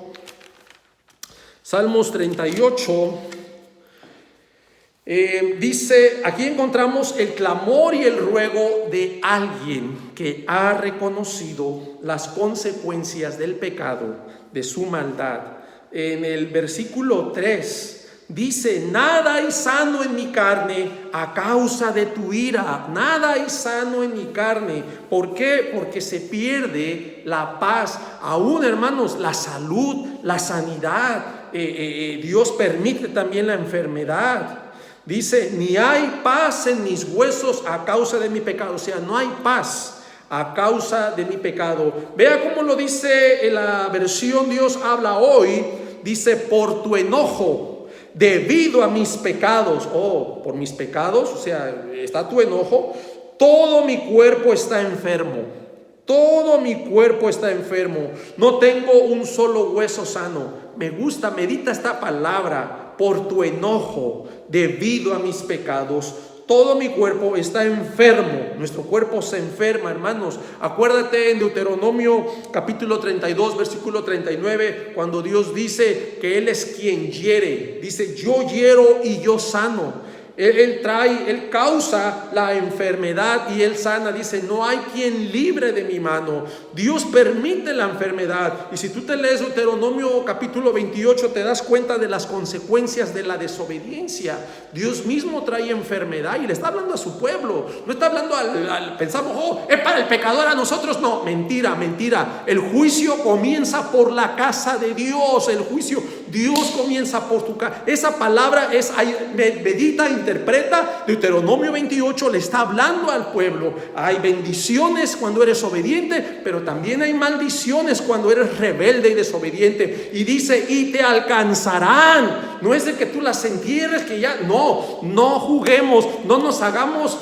Salmos 38. Dice, aquí encontramos el clamor y el ruego de alguien que ha reconocido las consecuencias del pecado, de su maldad. En el versículo 3 dice: nada hay sano en mi carne a causa de tu ira. Nada hay sano en mi carne. ¿Por qué? Porque se pierde la paz. Aún, hermanos, la salud, la sanidad. Dios permite también la enfermedad. Dice: ni hay paz en mis huesos a causa de mi pecado. O sea, no hay paz a causa de mi pecado. Vea cómo lo dice en la versión Dios habla hoy. Dice: por tu enojo, debido a mis pecados. Oh, por mis pecados, o sea, está tu enojo. Todo mi cuerpo está enfermo. Todo mi cuerpo está enfermo. No tengo un solo hueso sano. Me gusta, medita esta palabra. Por tu enojo, debido a mis pecados, todo mi cuerpo está enfermo. Nuestro cuerpo se enferma, hermanos. Acuérdate en Deuteronomio capítulo 32, versículo 39, cuando Dios dice que Él es quien hiere. Dice: yo hiero y yo sano. Él causa la enfermedad y Él sana. Dice: no hay quien libre de mi mano. Dios permite la enfermedad. Y si tú te lees Deuteronomio capítulo 28, te das cuenta de las consecuencias de la desobediencia. Dios mismo trae enfermedad y le está hablando a su pueblo. No está hablando pensamos: oh, es para el pecador, a nosotros no. Mentira, mentira. El juicio comienza por la casa de Dios. El juicio, Dios comienza por tu casa. Esa palabra es, medita, interpreta. Deuteronomio 28 le está hablando al pueblo. Hay bendiciones cuando eres obediente, pero también hay maldiciones cuando eres rebelde y desobediente. Y dice: y te alcanzarán. No es de que tú las entierres, que ya no juguemos, no nos hagamos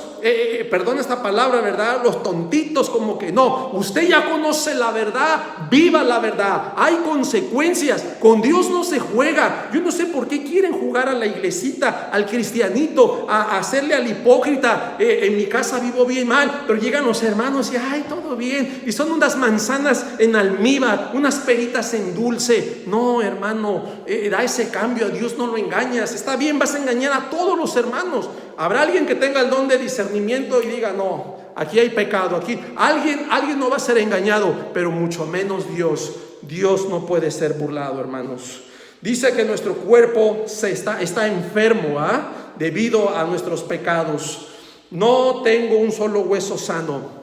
perdón esta palabra, ¿verdad? Los tontitos, como que no. Usted ya conoce la verdad, viva la verdad. Hay consecuencias. Con Dios no se juega. Yo no sé por qué quieren jugar a la iglesita, al cristianito, a hacerle al hipócrita. En mi casa vivo bien mal, pero llegan los hermanos y ay, todo bien. Y son unas manzanas en almíbar, unas peritas en dulce. No, hermano, da ese cambio. A Dios no lo engañas. Está bien, vas a engañar a todos los hermanos. Habrá alguien que tenga el don de discernimiento y diga: no, aquí hay pecado, aquí alguien no va a ser engañado, pero mucho menos Dios. Dios no puede ser burlado, hermanos. Dice que nuestro cuerpo está enfermo, debido a nuestros pecados. No tengo un solo hueso sano.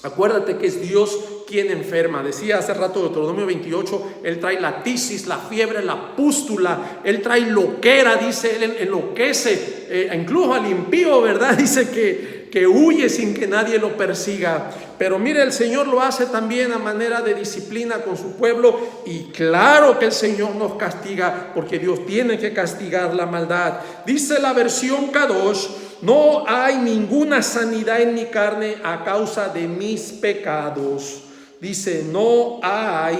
Acuérdate que es Dios ¿quién enferma? Decía hace rato Deuteronomio 28, Él trae la tisis, la fiebre, la pústula, Él trae loquera, dice, Él enloquece, incluso al impío, ¿verdad? Dice que huye sin que nadie lo persiga. Pero mire, el Señor lo hace también a manera de disciplina con su pueblo, y claro que el Señor nos castiga, porque Dios tiene que castigar la maldad. Dice la versión Kadosh: no hay ninguna sanidad en mi carne a causa de mis pecados. Dice, no hay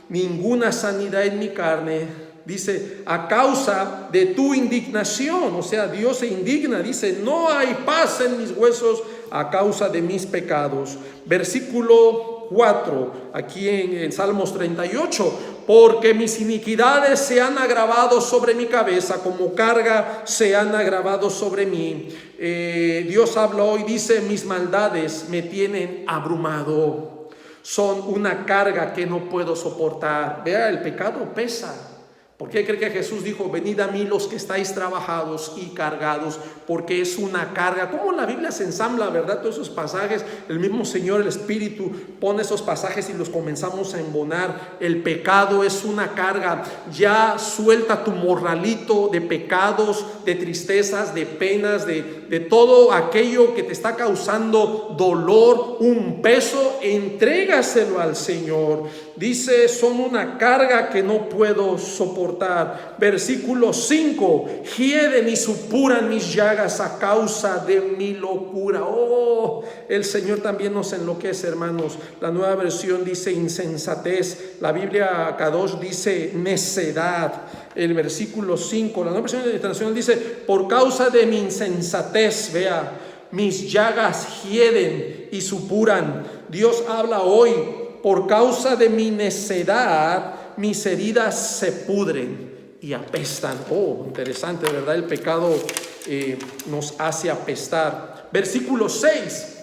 ninguna sanidad en mi carne. Dice, a causa de tu indignación. O sea, Dios se indigna. Dice, no hay paz en mis huesos a causa de mis pecados. Versículo 4, aquí en Salmos 38. Porque mis iniquidades se han agravado sobre mi cabeza, como carga se han agravado sobre mí. Dios habla hoy, dice, mis maldades me tienen abrumado. Son una carga que no puedo soportar. Vea, el pecado pesa. ¿Por qué cree que Jesús dijo, venid a mí los que estáis trabajados y cargados? Porque es una carga. ¿Cómo la Biblia se ensambla, verdad? Todos esos pasajes, el mismo Señor, el Espíritu, pone esos pasajes y los comenzamos a embonar. El pecado es una carga. Ya suelta tu morralito de pecados, de tristezas, de penas, de todo aquello que te está causando dolor, un peso. Entrégaselo al Señor. Dice, son una carga que no puedo soportar. Versículo 5, hieden y supuran mis llagas a causa de mi locura. Oh, el Señor también nos enloquece, hermanos. La Nueva Versión dice insensatez. La Biblia Kadosh dice necedad. El versículo 5, la Nueva Versión Internacional dice, por causa de mi insensatez, vea, mis llagas hieden y supuran. Dios habla hoy. Por causa de mi necedad, mis heridas se pudren y apestan. Oh, interesante, ¿verdad? El pecado nos hace apestar. Versículo 6.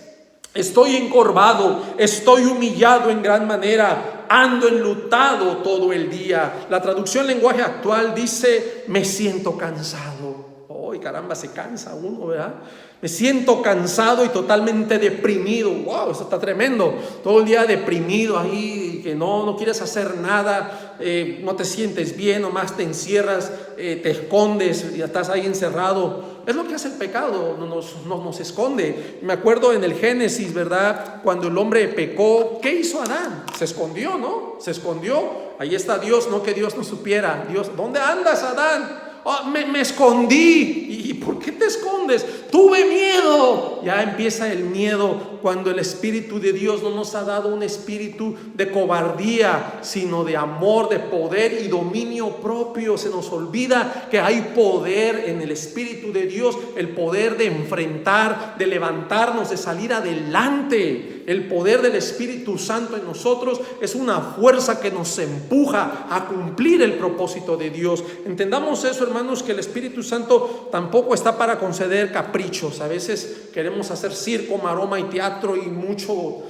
Estoy encorvado, estoy humillado en gran manera, ando enlutado todo el día. La traducción lenguaje actual dice, me siento cansado. Oh, caramba, se cansa uno, ¿verdad? Me siento cansado y totalmente deprimido. Wow, eso está tremendo. Todo el día deprimido ahí, que no quieres hacer nada, no te sientes bien, nomás te encierras, te escondes y estás ahí encerrado. Es lo que hace el pecado, nos esconde. Me acuerdo en el Génesis, ¿verdad? Cuando el hombre pecó, ¿qué hizo Adán? Se escondió, ¿no? Se escondió. Ahí está Dios, no que Dios no supiera. Dios, ¿dónde andas, Adán? Oh, me escondí. ¿Y por qué te escondes? Tuve miedo. Ya empieza el miedo cuando el Espíritu de Dios no nos ha dado un espíritu de cobardía, sino de amor, de poder y dominio propio. Se nos olvida que hay poder en el Espíritu de Dios, el poder de enfrentar, de levantarnos, de salir adelante. El poder del Espíritu Santo en nosotros es una fuerza que nos empuja a cumplir el propósito de Dios. Entendamos eso, hermanos, que el Espíritu Santo tampoco está para conceder caprichos. A veces queremos hacer circo, maroma y teatro y mucho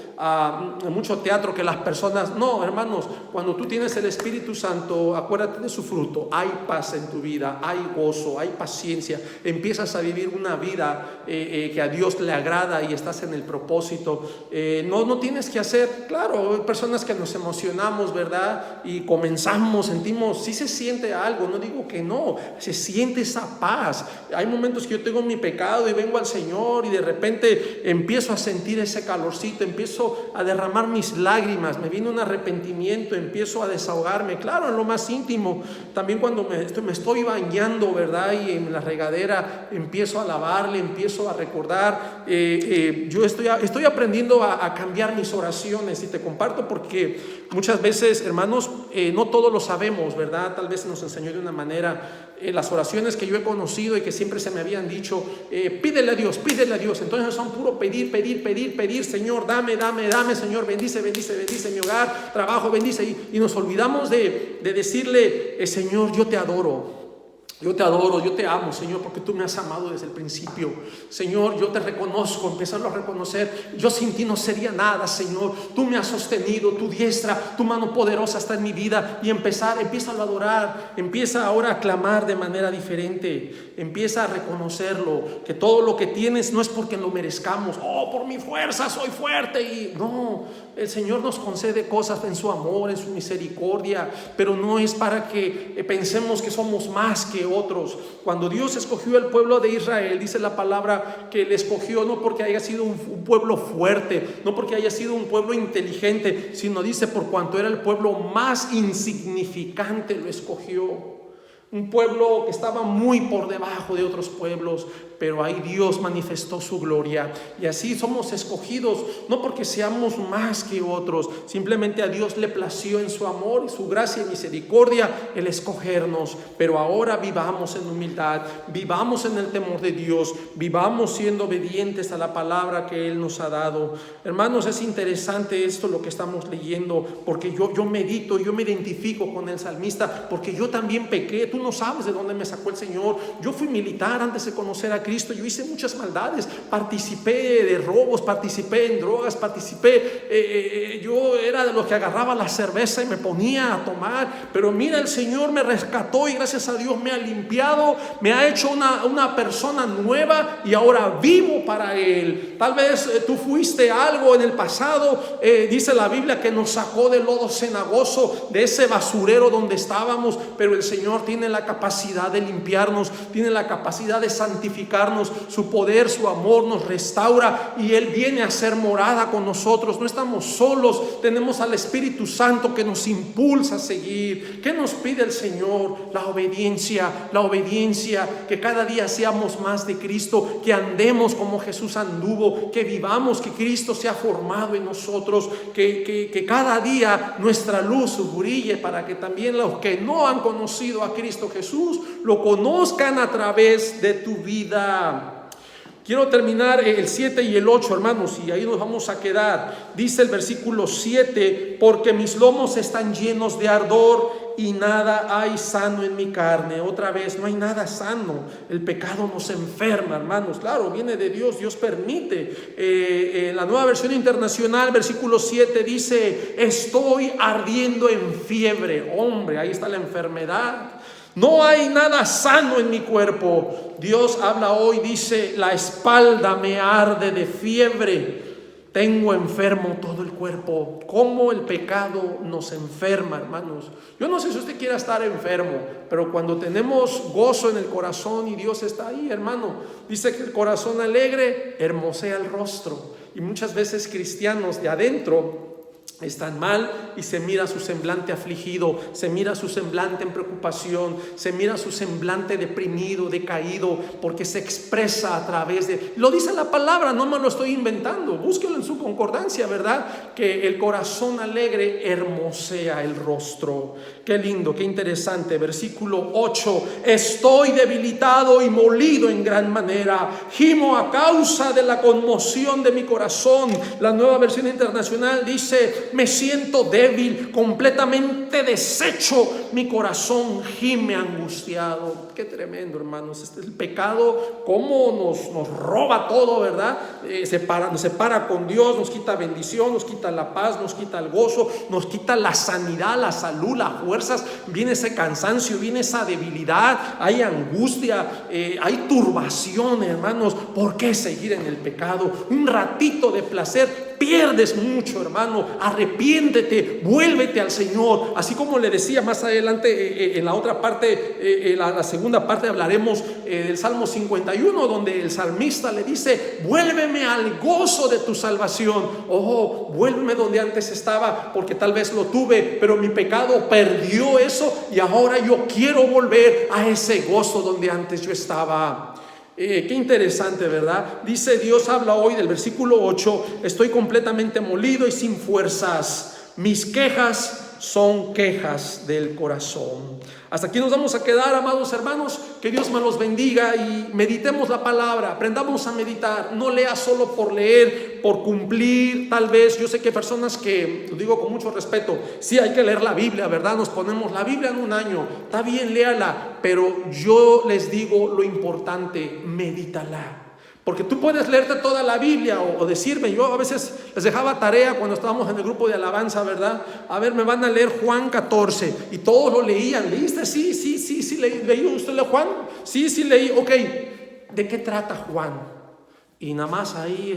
teatro que las personas. No, hermanos, cuando tú tienes el Espíritu Santo, acuérdate de su fruto. Hay paz en tu vida, hay gozo, hay paciencia. Empiezas a vivir una vida que a Dios le agrada y estás en el propósito. No tienes que hacer, claro, hay personas que nos emocionamos, ¿verdad? Y comenzamos, sentimos, sí se siente algo, no digo que no, se siente esa paz. Hay momentos que yo tengo mi pecado y vengo al Señor y de repente empiezo a sentir ese calorcito, empiezo a derramar mis lágrimas, me viene un arrepentimiento, empiezo a desahogarme, claro, en lo más íntimo. También cuando me estoy bañando, ¿verdad? Y en la regadera empiezo a alabarle, empiezo a recordar. Yo estoy aprendiendo a cambiar mis oraciones y te comparto porque muchas veces, hermanos, no todos lo sabemos, ¿verdad? Tal vez se nos enseñó de una manera. Las oraciones que yo he conocido y que siempre se me habían dicho, pídele a Dios, entonces son puro pedir, Señor, dame, Señor, bendice mi hogar, trabajo, bendice, y nos olvidamos de decirle, Señor, yo te adoro, Yo te adoro, yo te amo, Señor, porque tú me has amado desde el principio. Señor, yo te reconozco, empezarlo a reconocer. Yo sin ti no sería nada, Señor. Tú me has sostenido, tu diestra, tu mano poderosa está en mi vida. Y empieza a adorar, empieza ahora a clamar de manera diferente. Empieza a reconocerlo, que todo lo que tienes no es porque lo merezcamos. Oh, por mi fuerza soy fuerte. Y no, el Señor nos concede cosas en su amor, en su misericordia, pero no es para que pensemos que somos más que otros. Cuando Dios escogió al pueblo de Israel, dice la palabra que le escogió no porque haya sido un pueblo fuerte, no porque haya sido un pueblo inteligente, sino dice por cuanto era el pueblo más insignificante lo escogió. Un pueblo que estaba muy por debajo de otros pueblos, pero ahí Dios manifestó su gloria. Y así somos escogidos, no porque seamos más que otros, simplemente a Dios le plació en su amor y su gracia y misericordia el escogernos. Pero ahora vivamos en humildad, vivamos en el temor de Dios, vivamos siendo obedientes a la palabra que Él nos ha dado. Hermanos, es interesante esto lo que estamos leyendo, porque yo medito, yo me identifico con el salmista, porque yo también pequé. Tú no sabes de dónde me sacó el Señor. Yo fui militar antes de conocer a Cristo. Yo hice muchas maldades, participé de robos, participé en drogas, yo era de los que agarraba la cerveza y me ponía a tomar. Pero mira, el Señor me rescató y gracias a Dios me ha limpiado, me ha hecho una persona nueva y ahora vivo para Él. Tal vez tú fuiste algo en el pasado. Dice la Biblia que nos sacó del lodo cenagoso, de ese basurero donde estábamos, pero el Señor tiene la capacidad de limpiarnos, tiene la capacidad de santificarnos. Su poder, su amor nos restaura y Él viene a ser morada con nosotros. No estamos solos, tenemos al Espíritu Santo que nos impulsa a seguir. ¿Qué nos pide el Señor? La obediencia, que cada día seamos más de Cristo, que andemos como Jesús anduvo, que vivamos, que Cristo sea formado en nosotros, que cada día nuestra luz brille para que también los que no han conocido a Cristo Jesús lo conozcan a través de tu vida. Quiero terminar el 7 y el 8, hermanos, y ahí nos vamos a quedar. Dice el versículo 7: porque mis lomos están llenos de ardor y nada hay sano en mi carne. Otra vez, no hay nada sano. El pecado nos enferma, hermanos. Claro, viene de Dios, Dios permite. La Nueva Versión Internacional, versículo 7 dice: estoy ardiendo en fiebre. Hombre, ahí está la enfermedad. No hay nada sano en mi cuerpo. Dios habla hoy, dice: la espalda me arde de fiebre. Tengo enfermo todo el cuerpo. ¿Cómo el pecado nos enferma, hermanos? Yo no sé si usted quiera estar enfermo, pero cuando tenemos gozo en el corazón y Dios está ahí, hermano, dice que el corazón alegre hermosea el rostro. Y muchas veces cristianos de adentro están mal y se mira su semblante afligido, se mira su semblante en preocupación, se mira su semblante deprimido, decaído, porque se expresa a través de... Lo dice la palabra, no me lo estoy inventando, búsquelo en su concordancia, ¿verdad? Que el corazón alegre hermosea el rostro. Qué lindo, qué interesante. Versículo 8: estoy debilitado y molido en gran manera, gimo a causa de la conmoción de mi corazón. La Nueva Versión Internacional dice: me siento débil, completamente deshecho, mi corazón gime angustiado. Qué tremendo, hermanos. El pecado, cómo nos roba todo, ¿verdad? Nos separa con Dios, nos quita bendición, nos quita la paz, nos quita el gozo, nos quita la sanidad, la salud, las fuerzas. Viene ese cansancio, viene esa debilidad, hay angustia, hay turbación, hermanos. ¿Por qué seguir en el pecado? Un ratito de placer, pierdes mucho, hermano. Arrepiéntete, vuélvete al Señor. Así como le decía más adelante en la otra parte, la segunda parte, hablaremos del Salmo 51, donde el salmista le dice: vuélveme al gozo de tu salvación. Oh, vuélveme donde antes estaba, porque tal vez lo tuve, pero mi pecado perdió eso y ahora yo quiero volver a ese gozo donde antes yo estaba. Qué interesante, ¿verdad? Dice Dios, habla hoy del versículo 8: estoy completamente molido y sin fuerzas. Mis quejas son quejas del corazón. Hasta aquí nos vamos a quedar, amados hermanos. Que Dios me los bendiga y meditemos la palabra, aprendamos a meditar. No lea solo por leer, por cumplir. Tal vez, yo sé que hay personas que, lo digo con mucho respeto, sí hay que leer la Biblia, ¿verdad? Nos ponemos la Biblia en un año, está bien, léala, pero yo les digo lo importante, medítala. Porque tú puedes leerte toda la Biblia o decirme, yo a veces les dejaba tarea cuando estábamos en el grupo de alabanza, ¿verdad? A ver, me van a leer Juan 14 y todos lo leían. ¿Leíste? Sí, leí. ¿Usted lee Juan? Sí, leí. Ok, ¿de qué trata Juan? Y nada más ahí,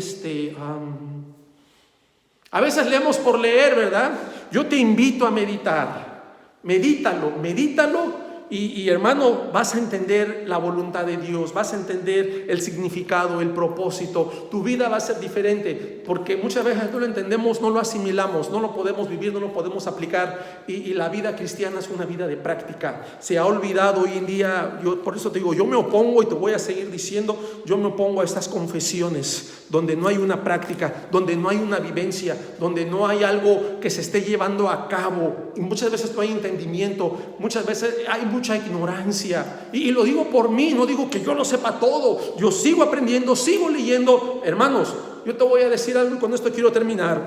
a veces leemos por leer, ¿verdad? Yo te invito a meditar. Medítalo. Y hermano, vas a entender la voluntad de Dios, vas a entender el significado, el propósito. Tu vida va a ser diferente, porque muchas veces no lo entendemos, no lo asimilamos, no lo podemos vivir, no lo podemos aplicar. Y la vida cristiana es una vida de práctica. Se ha olvidado hoy en día, por eso te digo, yo me opongo y te voy a seguir diciendo, yo me opongo a estas confesiones donde no hay una práctica, donde no hay una vivencia, donde no hay algo que se esté llevando a cabo. Y muchas veces no hay entendimiento, muchas veces hay mucha ignorancia. Y lo digo por mí, no digo que yo lo sepa todo. Yo sigo aprendiendo, sigo leyendo. Hermanos, yo te voy a decir algo y con esto quiero terminar.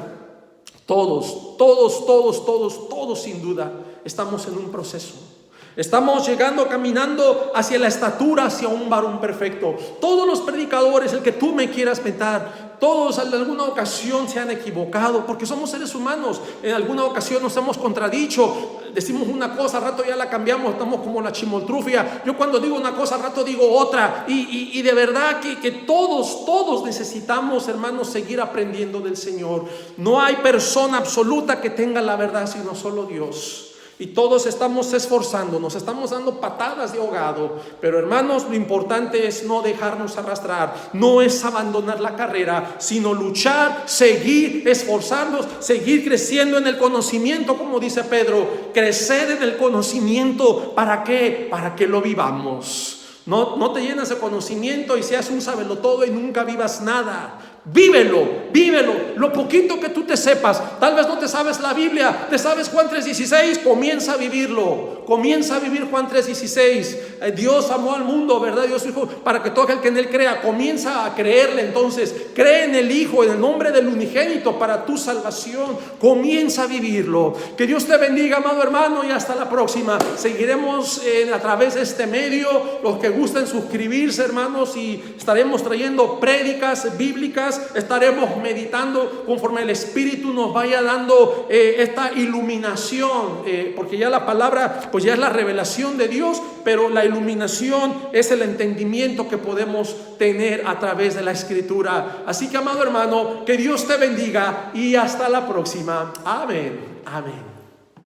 Todos sin duda estamos en un proceso. Estamos llegando, caminando hacia la estatura, hacia un varón perfecto. Todos los predicadores, el que tú me quieras meter, todos en alguna ocasión se han equivocado, porque somos seres humanos. En alguna ocasión nos hemos contradicho. Decimos una cosa, al rato ya la cambiamos, estamos como la chimoltrufia. Yo cuando digo una cosa, al rato digo otra. Y de verdad que todos necesitamos, hermanos, seguir aprendiendo del Señor. No hay persona absoluta que tenga la verdad, sino solo Dios. Y todos estamos esforzándonos, estamos dando patadas de ahogado. Pero hermanos, lo importante es no dejarnos arrastrar. No es abandonar la carrera, sino luchar, seguir esforzarnos, seguir creciendo en el conocimiento, como dice Pedro. Crecer en el conocimiento, ¿para qué? Para que lo vivamos. No te llenas de conocimiento y seas un sabelotodo y nunca vivas nada. Vívelo, lo poquito que tú te sepas. Tal vez no te sabes la Biblia, te sabes Juan 3:16, comienza a vivirlo, comienza a vivir Juan 3:16. Dios amó al mundo, ¿verdad? Dios dijo, para que todo aquel que en él crea, comienza a creerle. Entonces, cree en el Hijo, en el nombre del unigénito para tu salvación, comienza a vivirlo. Que Dios te bendiga, amado hermano, y hasta la próxima. Seguiremos a través de este medio, los que gusten suscribirse, hermanos, y estaremos trayendo prédicas bíblicas. Estaremos meditando conforme el Espíritu nos vaya dando esta iluminación, porque ya la palabra pues ya es la revelación de Dios, pero la iluminación es el entendimiento que podemos tener a través de la Escritura. Así que, amado hermano, que Dios te bendiga y hasta la próxima. Amén.